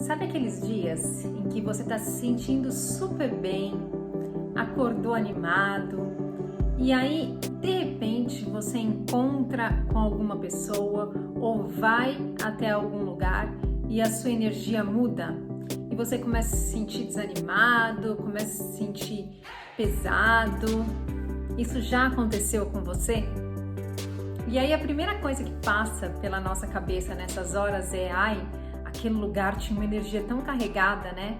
Sabe aqueles dias em que você está se sentindo super bem, acordou animado e aí de repente você encontra com alguma pessoa ou vai até algum lugar e a sua energia muda e você começa a se sentir desanimado, começa a se sentir pesado? Isso já aconteceu com você? E aí a primeira coisa que passa pela nossa cabeça nessas horas é: ai, aquele lugar tinha uma energia tão carregada, né?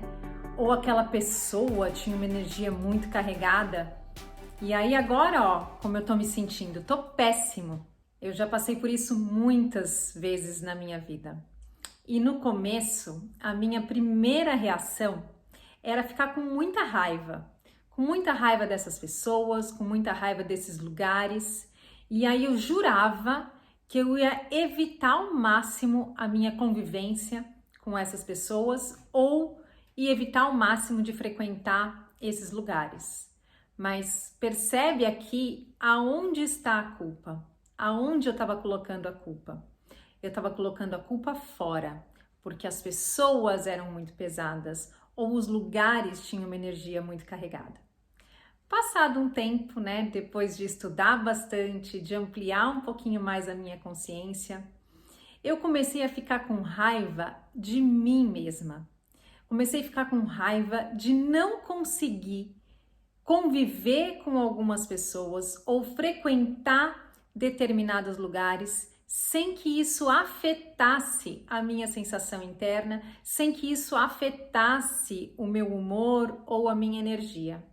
Ou aquela pessoa tinha uma energia muito carregada. E aí agora, ó, como eu tô me sentindo, tô péssimo. Eu já passei por isso muitas vezes na minha vida. E no começo, a minha primeira reação era ficar com muita raiva dessas pessoas, com muita raiva desses lugares. E aí eu jurava que eu ia evitar ao máximo a minha convivência com essas pessoas ou ia evitar ao máximo de frequentar esses lugares. Mas percebe aqui aonde está a culpa, aonde eu estava colocando a culpa. Eu estava colocando a culpa fora, porque as pessoas eram muito pesadas ou os lugares tinham uma energia muito carregada. Passado um tempo, né, depois de estudar bastante, de ampliar um pouquinho mais a minha consciência, eu comecei a ficar com raiva de mim mesma. Comecei a ficar com raiva de não conseguir conviver com algumas pessoas ou frequentar determinados lugares sem que isso afetasse a minha sensação interna, sem que isso afetasse o meu humor ou a minha energia.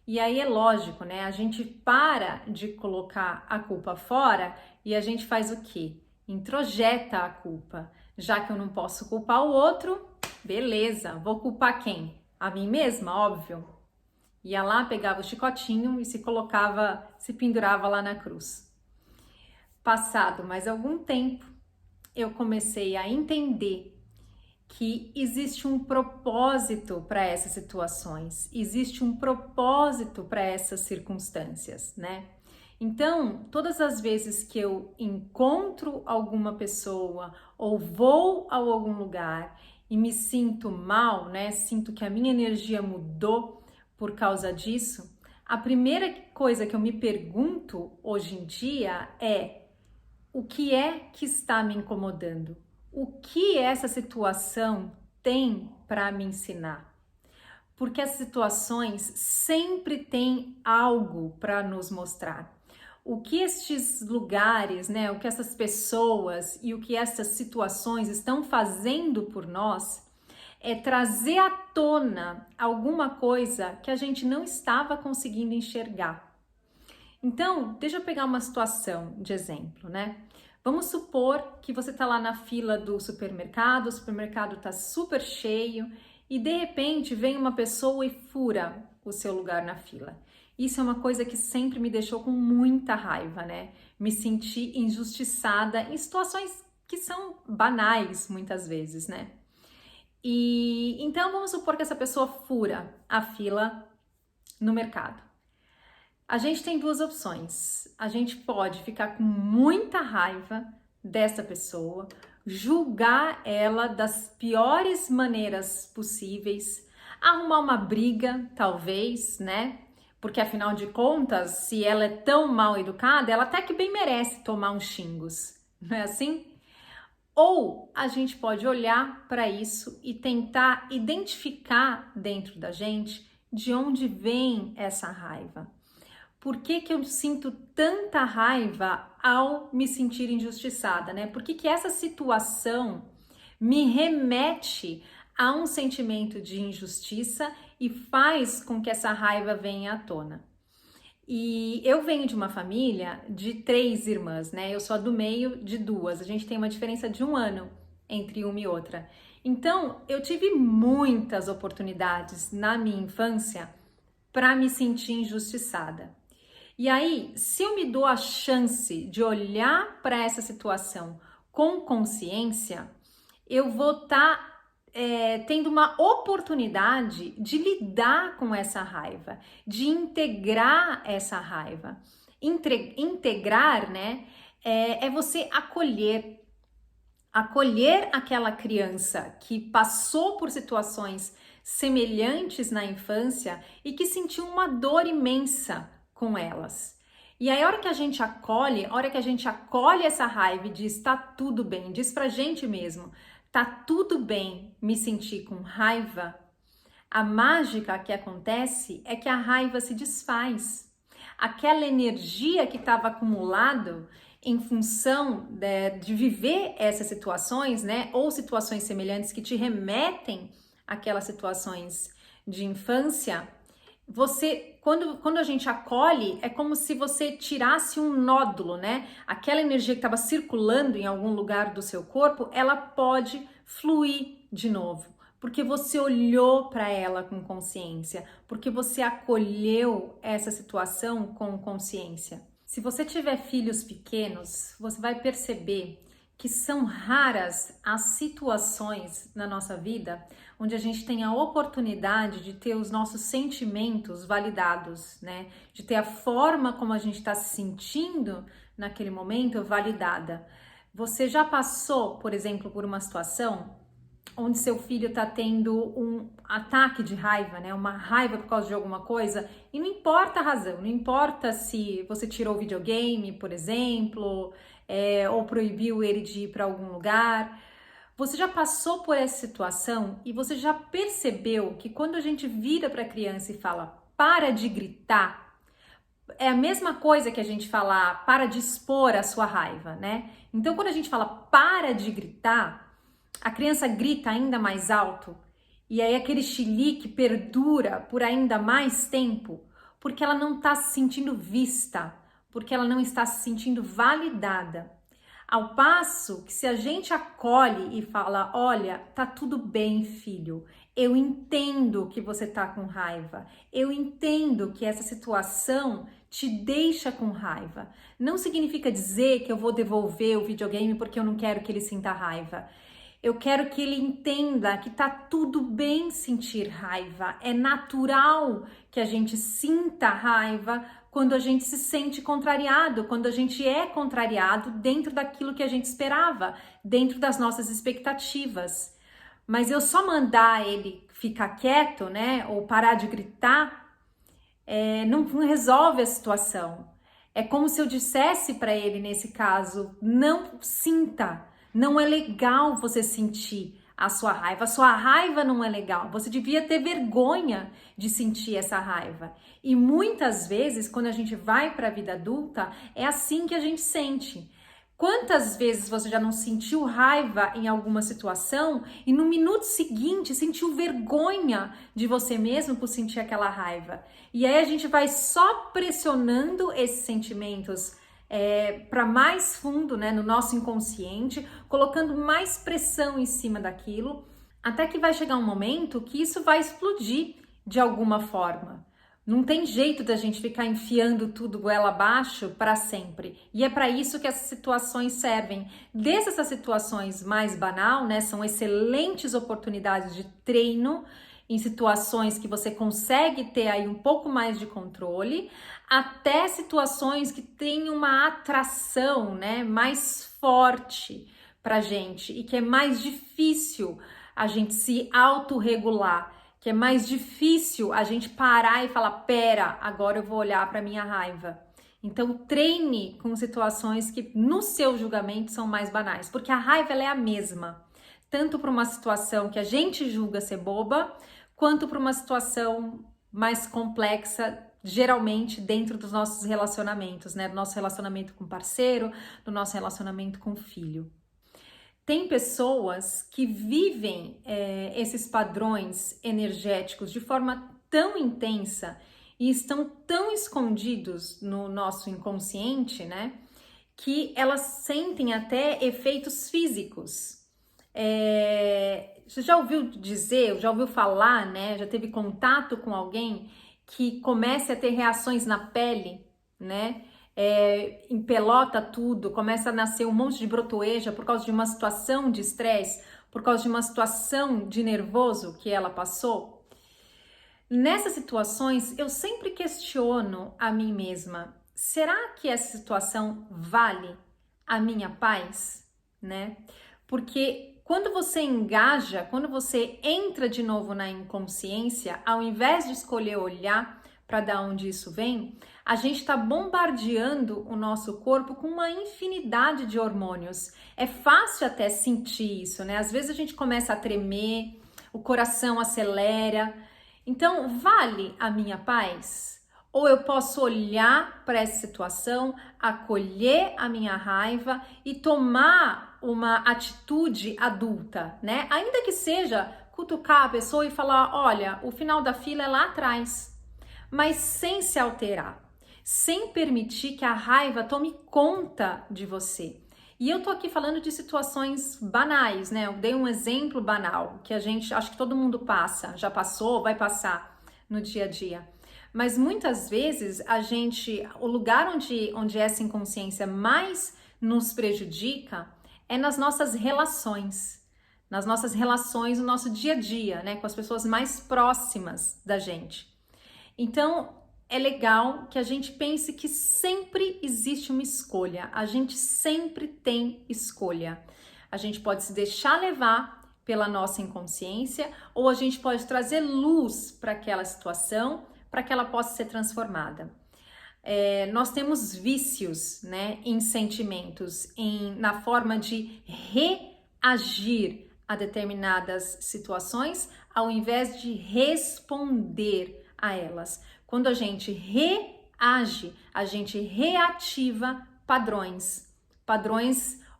E aí é lógico, né? A gente para de colocar a culpa fora e a gente faz o quê? Introjeta a culpa. Já que eu não posso culpar o outro, beleza, vou culpar quem? A mim mesma, óbvio. Ia lá, pegava o chicotinho e se colocava, se pendurava lá na cruz. Passado mais algum tempo, eu comecei a entender que existe um propósito para essas situações, existe um propósito para essas circunstâncias, né? Então, todas as vezes que eu encontro alguma pessoa ou vou a algum lugar e me sinto mal, né? Sinto que a minha energia mudou por causa disso, a primeira coisa que eu me pergunto hoje em dia é: o que é que está me incomodando? O que essa situação tem para me ensinar? Porque as situações sempre têm algo para nos mostrar. O que estes lugares, né, o que essas pessoas e o que essas situações estão fazendo por nós é trazer à tona alguma coisa que a gente não estava conseguindo enxergar. Então, deixa eu pegar uma situação de exemplo, né? Vamos supor que você está lá na fila do supermercado, o supermercado está super cheio e de repente vem uma pessoa e fura o seu lugar na fila. Isso é uma coisa que sempre me deixou com muita raiva, né? Me senti injustiçada em situações que são banais muitas vezes, né? E então vamos supor que essa pessoa fura a fila no mercado. A gente tem duas opções. A gente pode ficar com muita raiva dessa pessoa, julgar ela das piores maneiras possíveis, arrumar uma briga, talvez, né? Porque afinal de contas, se ela é tão mal educada, ela até que bem merece tomar uns xingos, não é assim? Ou a gente pode olhar para isso e tentar identificar dentro da gente de onde vem essa raiva. Por que que eu sinto tanta raiva ao me sentir injustiçada, né? Por que que essa situação me remete a um sentimento de injustiça e faz com que essa raiva venha à tona? E eu venho de uma família de 3 irmãs, né? Eu sou a do meio de 2. A gente tem uma diferença de 1 ano entre uma e outra. Então, eu tive muitas oportunidades na minha infância para me sentir injustiçada. E aí, se eu me dou a chance de olhar para essa situação com consciência, eu vou estar tendo uma oportunidade de lidar com essa raiva, de integrar essa raiva. Integrar, né, é você acolher. acolher aquela criança que passou por situações semelhantes na infância e que sentiu uma dor imensa com elas. E aí, a hora que a gente acolhe essa raiva e diz, tá tudo bem, diz pra gente mesmo, tá tudo bem me sentir com raiva, a mágica que acontece é que a raiva se desfaz. Aquela energia que estava acumulado em função de viver essas situações, né, ou situações semelhantes que te remetem àquelas situações de infância, quando a gente acolhe, é como se você tirasse um nódulo, né? Aquela energia que estava circulando em algum lugar do seu corpo, ela pode fluir de novo, porque você olhou para ela com consciência, porque você acolheu essa situação com consciência. Se você tiver filhos pequenos, você vai perceber que são raras as situações na nossa vida onde a gente tem a oportunidade de ter os nossos sentimentos validados, né? De ter a forma como a gente está se sentindo naquele momento validada. Você já passou, por exemplo, por uma situação onde seu filho está tendo um ataque de raiva, né? Uma raiva por causa de alguma coisa, e não importa a razão, não importa se você tirou o videogame, por exemplo, ou proibiu ele de ir para algum lugar. Você já passou por essa situação e você já percebeu que quando a gente vira para a criança e fala para de gritar, é a mesma coisa que a gente falar para de expor a sua raiva, né? Então, quando a gente fala para de gritar, a criança grita ainda mais alto e aí aquele chilique perdura por ainda mais tempo, porque ela não está se sentindo vista, porque ela não está se sentindo validada. Ao passo que se a gente acolhe e fala, olha, tá tudo bem, filho, eu entendo que você tá com raiva, eu entendo que essa situação te deixa com raiva. Não significa dizer que eu vou devolver o videogame porque eu não quero que ele sinta raiva. Eu quero que ele entenda que tá tudo bem sentir raiva. É natural que a gente sinta raiva quando a gente se sente contrariado, quando a gente é contrariado dentro daquilo que a gente esperava, dentro das nossas expectativas. Mas eu só mandar ele ficar quieto, né, ou parar de gritar, não resolve a situação. É como se eu dissesse para ele, nesse caso, não sinta. Não é legal você sentir a sua raiva não é legal, você devia ter vergonha de sentir essa raiva. E muitas vezes, quando a gente vai para a vida adulta, é assim que a gente sente. Quantas vezes você já não sentiu raiva em alguma situação e no minuto seguinte sentiu vergonha de você mesmo por sentir aquela raiva? E aí a gente vai só pressionando esses sentimentos para mais fundo, né, no nosso inconsciente, colocando mais pressão em cima daquilo, até que vai chegar um momento que isso vai explodir de alguma forma. Não tem jeito da gente ficar enfiando tudo goela abaixo para sempre. E é para isso que essas situações servem. Desde essas situações mais banal, né, são excelentes oportunidades de treino em situações que você consegue ter aí um pouco mais de controle, até situações que têm uma atração, né, mais forte pra gente e que é mais difícil a gente se autorregular, que é mais difícil a gente parar e falar, pera, agora eu vou olhar para minha raiva. Então treine com situações que no seu julgamento são mais banais, porque a raiva ela é a mesma, tanto para uma situação que a gente julga ser boba, quanto para uma situação mais complexa, geralmente dentro dos nossos relacionamentos, né? Do nosso relacionamento com o parceiro, do nosso relacionamento com o filho. Tem pessoas que vivem esses padrões energéticos de forma tão intensa e estão tão escondidos no nosso inconsciente, né? Que elas sentem até efeitos físicos. Você já ouviu dizer, já ouviu falar, né? Já teve contato com alguém que comece a ter reações na pele, né? Empelota tudo, começa a nascer um monte de brotoeja por causa de uma situação de estresse, por causa de uma situação de nervoso que ela passou. Nessas situações, eu sempre questiono a mim mesma, será que essa situação vale a minha paz, né? Porque quando você engaja, quando você entra de novo na inconsciência, ao invés de escolher olhar para da onde isso vem, a gente está bombardeando o nosso corpo com uma infinidade de hormônios. É fácil até sentir isso, né? Às vezes a gente começa a tremer, o coração acelera. Então, vale a minha paz? Ou eu posso olhar para essa situação, acolher a minha raiva e tomar uma atitude adulta, né? Ainda que seja cutucar a pessoa e falar, olha, o final da fila é lá atrás, mas sem se alterar, sem permitir que a raiva tome conta de você. E eu tô aqui falando de situações banais, né? Eu dei um exemplo banal que acho que todo mundo passa, já passou, vai passar no dia a dia. Mas muitas vezes o lugar onde essa inconsciência mais nos prejudica é nas nossas relações. Nas nossas relações, no nosso dia a dia, né? Com as pessoas mais próximas da gente. Então, é legal que a gente pense que sempre existe uma escolha. A gente sempre tem escolha. A gente pode se deixar levar pela nossa inconsciência ou a gente pode trazer luz para aquela situação, para que ela possa ser transformada. Nós temos vícios, né, em sentimentos, na forma de reagir a determinadas situações, ao invés de responder a elas. Quando a gente reage, a gente reativa padrões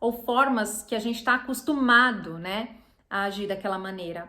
ou formas que a gente está acostumado, né, a agir daquela maneira.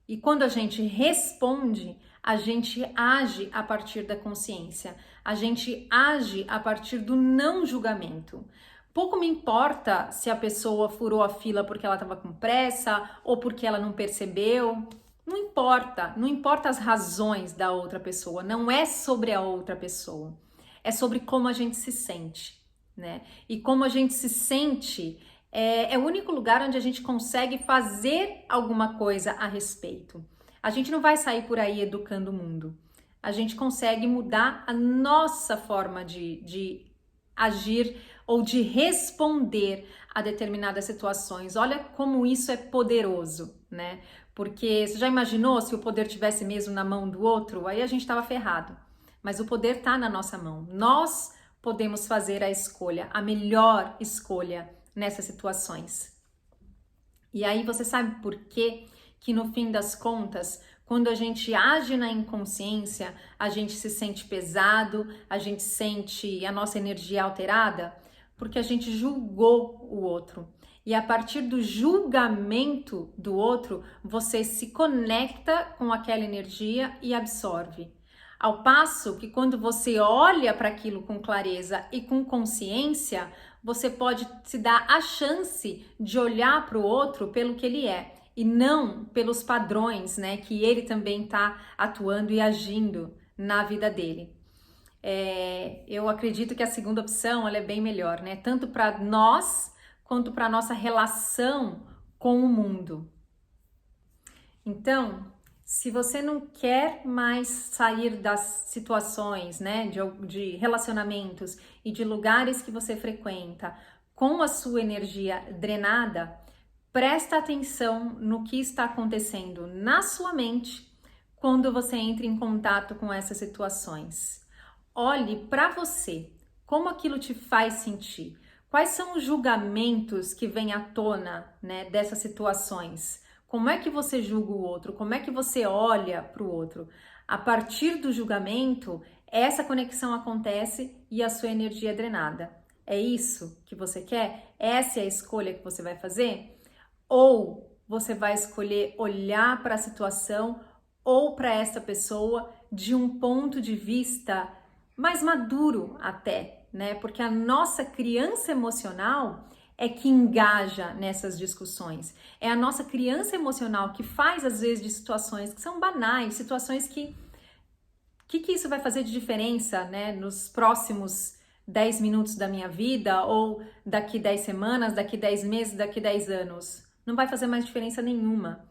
E quando a gente responde, a gente age a partir da consciência, a gente age a partir do não julgamento. Pouco me importa se a pessoa furou a fila porque ela estava com pressa ou porque ela não percebeu. Não importa as razões da outra pessoa, não é sobre a outra pessoa, é sobre como a gente se sente, né? E como a gente se sente é o único lugar onde a gente consegue fazer alguma coisa a respeito. A gente não vai sair por aí educando o mundo. A gente consegue mudar a nossa forma de agir ou de responder a determinadas situações. Olha como isso é poderoso, né? Porque você já imaginou se o poder tivesse mesmo na mão do outro? Aí a gente estava ferrado. Mas o poder está na nossa mão. Nós podemos fazer a escolha, a melhor escolha nessas situações. E aí você sabe por quê? Que no fim das contas, quando a gente age na inconsciência, a gente se sente pesado, a gente sente a nossa energia alterada, porque a gente julgou o outro. E a partir do julgamento do outro, você se conecta com aquela energia e absorve. Ao passo que quando você olha para aquilo com clareza e com consciência, você pode se dar a chance de olhar para o outro pelo que ele é e não pelos padrões, né, que ele também está atuando e agindo na vida dele. Eu acredito que a segunda opção ela é bem melhor, né, tanto para nós quanto para a nossa relação com o mundo. Então, se você não quer mais sair das situações, né, de relacionamentos e de lugares que você frequenta com a sua energia drenada, presta atenção no que está acontecendo na sua mente quando você entra em contato com essas situações. Olhe para você, como aquilo te faz sentir. Quais são os julgamentos que vêm à tona, né, dessas situações? Como é que você julga o outro? Como é que você olha para o outro? A partir do julgamento, essa conexão acontece e a sua energia é drenada. É isso que você quer? Essa é a escolha que você vai fazer? Ou você vai escolher olhar para a situação ou para essa pessoa de um ponto de vista mais maduro até, né? Porque a nossa criança emocional é que engaja nessas discussões. É a nossa criança emocional que faz, às vezes, de situações que são banais, situações que isso vai fazer de diferença, né? Nos próximos 10 minutos da minha vida, ou daqui 10 semanas, daqui 10 meses, daqui 10 anos. Não vai fazer mais diferença nenhuma.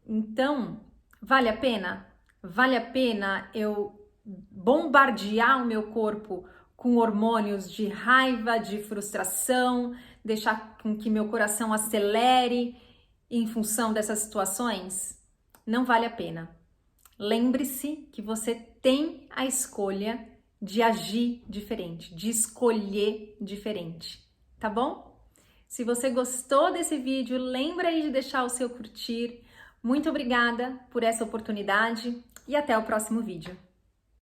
Então, vale a pena? Vale a pena eu bombardear o meu corpo com hormônios de raiva, de frustração, deixar com que meu coração acelere em função dessas situações? Não vale a pena. Lembre-se que você tem a escolha de agir diferente, de escolher diferente, tá bom? Se você gostou desse vídeo, lembra aí de deixar o seu curtir. Muito obrigada por essa oportunidade e até o próximo vídeo.